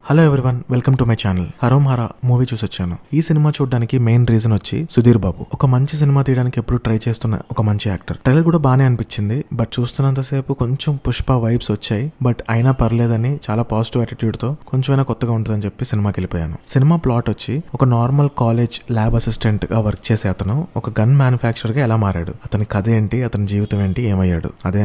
Hello everyone, welcome to my channel. Harom Hara movie చూసొచ్చాను. ఈ సినిమా చూడడానికి మెయిన్ రీజన్ వచ్చి సుధీర్ బాబు. ఒక మంచి సినిమా తీయడానికి ఎప్పుడు ట్రై చేస్తున్న ఒక మంచి యాక్టర్. ట్రైలర్ కూడా బానే అనిపించింది, బట్ చూస్తున్నంతసేపు కొంచెం పుష్ప వైబ్స్ వచ్చాయి. బట్ అయినా పర్లేదని చాలా పాజిటివ్ యాటిట్యూడ్ తో కొంచెమైనా కొత్తగా ఉంటుందని చెప్పి సినిమాకి వెళ్ళిపోయాను. సినిమా ప్లాట్ వచ్చి ఒక నార్మల్ కాలేజ్ ల్యాబ్ అసిస్టెంట్ గా వర్క్ చేసే అతను ఒక గన్ మ్యానుఫ్యాక్చరర్ గా ఎలా మారాడు, అతని కథ ఏంటి, అతని జీవితం ఏంటి, ఏమయ్యాడు, అదే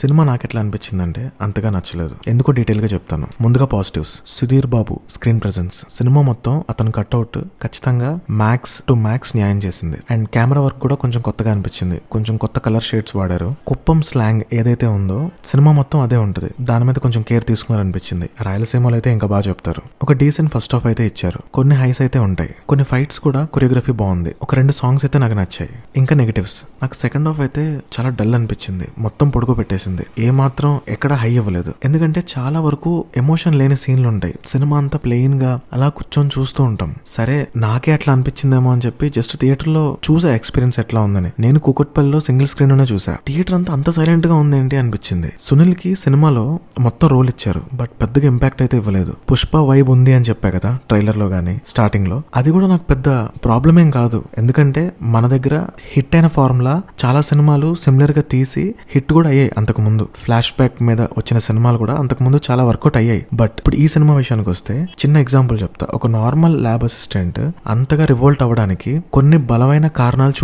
సినిమా నాకు ఎట్లా అనిపించిందంటే అంతగా నచ్చలేదు. ఎందుకో డీటెయిల్ గా చెప్తాను. ముందుగా positives. Sudheer Babu screen presence. Cinema మొత్తం అతను కట్అవుట్ ఖచ్చితంగా మ్యాక్స్ టు మ్యాక్స్ న్యాయం చేసింది. అండ్ కెమెరా వర్క్ కూడా కొంచెం కొత్తగా అనిపించింది. కొంచెం కొత్త కలర్ షేడ్స్ వాడారు. కుప్పం స్లాంగ్ ఏదైతే ఉందో సినిమా మొత్తం అదే ఉంటుంది. దాని మీద కొంచెం కేర్ తీసుకున్నారనిపించింది. రాయలసీమలో అయితే ఇంకా బాగా చెప్తారు. ఒక డీసెంట్ ఫస్ట్ హాఫ్ అయితే ఇచ్చారు. కొన్ని హైస్ అయితే ఉంటాయి. కొన్ని ఫైట్స్ కూడా కొరియోగ్రఫీ బాగుంది. ఒక 2 సాంగ్స్ అయితే నాకు నచ్చాయి. ఇంకా నెగటివ్స్, నాకు సెకండ్ హాఫ్ అయితే చాలా డల్ అనిపించింది. మొత్తం పొడుగు పెట్టేసింది. ఏ మాత్రం ఎక్కడ హై ఇవ్వలేదు. ఎందుకంటే చాలా వరకు ఎమోషన్ లేని సీన్లు ఉంటాయి. సినిమా అంతా ప్లెయిన్ గా అలా కూర్చొని చూస్తూ ఉంటాం. సరే, నాకే అట్లా అనిపించిందేమో అని చెప్పి జస్ట్ థియేటర్ లో చూసా ఎక్స్పీరియన్స్ ఎట్లా ఉందని. నేను కూకట్పల్లిలో సింగిల్ స్క్రీన్ లోనే చూసా. థియేటర్ అంతా అంత సైలెంట్ గా ఉంది ఏంటి అనిపించింది. సునీల్ కి సినిమాలో మొత్తం రోల్ ఇచ్చారు, బట్ పెద్దగా ఇంపాక్ట్ అయితే ఇవ్వలేదు. పుష్ప వైబ్ ఉంది అని చెప్పా కదా ట్రైలర్ లో గానీ స్టార్టింగ్ లో. అది కూడా నాకు పెద్ద ప్రాబ్లం ఏం కాదు. ఎందుకంటే మన దగ్గర హిట్ అయిన ఫార్ములా చాలా సినిమాలు సిమిలర్ గా తీసి హిట్ కూడా అయ్యాయి. అంతకు ముందు ఫ్లాష్ బ్యాక్ మీద వచ్చిన సినిమాలు కూడా అంతకు ముందు చాలా వర్కౌట్ అయ్యాయి. బట్ ఇప్పుడు ఈ సినిమా విషయానికి వస్తే చిన్న ఎగ్జాంపుల్ చెప్తా. ఒక నార్మల్ ల్యాబ్ అసిస్టెంట్ అంతగా రివోల్ట్ అవ్వడానికి కొన్ని బలమైన కారణాలు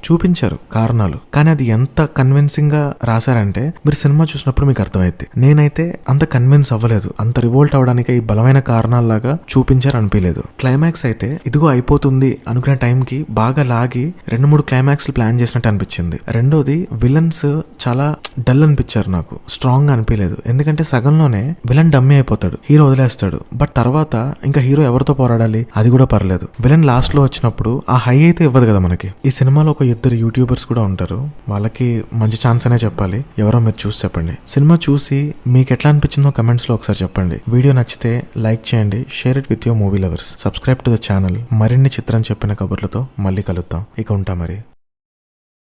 చూపించారు కారణాలు. కానీ అది ఎంత కన్విన్సింగ్ గా రాశారంటే మీరు సినిమా చూసినప్పుడు మీకు అర్థమైంది. నేనైతే అంత కన్విన్స్ అవ్వలేదు. అంత రివోల్ట్ అవ్వడానికి ఈ బలమైన కారణాలలాగా చూపించారు అనిపించలేదు. క్లైమాక్స్ అయితే ఇదిగో అయిపోతుంది అనుకునే టైంకి బాగా లాగి 2-3 క్లైమాక్స్ ప్లాన్ చేసినట్టు అనిపించింది. రెండోది, విలన్స్ చాలా డల్ అనిపించారు. నాకు స్ట్రాంగ్ గా అనిపించలేదు. ఎందుకంటే సగంలోనే విలన్ డమ్మీ అయిపోతాడు, హీరో వదిలేస్తాడు. బట్ తర్వాత ఇంకా హీరో ఎవరితో పోరాడాలి అది కూడా పర్లేదు. విలన్ లాస్ట్ లో వచ్చినప్పుడు ఆ హై అయితే ఇవ్వదు కదా మనకి. ఈ సినిమాలో ఒక 2 యూట్యూబర్స్ కూడా ఉంటారు. వాళ్ళకి మంచి ఛాన్స్ అనే చెప్పాలి. ఎవరో మీరు చూసి చెప్పండి. సినిమా చూసి మీకు ఎట్లా అనిపించిందో కమెంట్స్ లో ఒకసారి చెప్పండి. వీడియో నచ్చితే లైక్ చేయండి. Share it with your movie lovers. Subscribe to the channel. మరిన్ని చిత్రం చెప్పిన కబుర్లతో మళ్ళీ కలుద్దాం. ఇక ఉంటా మరి.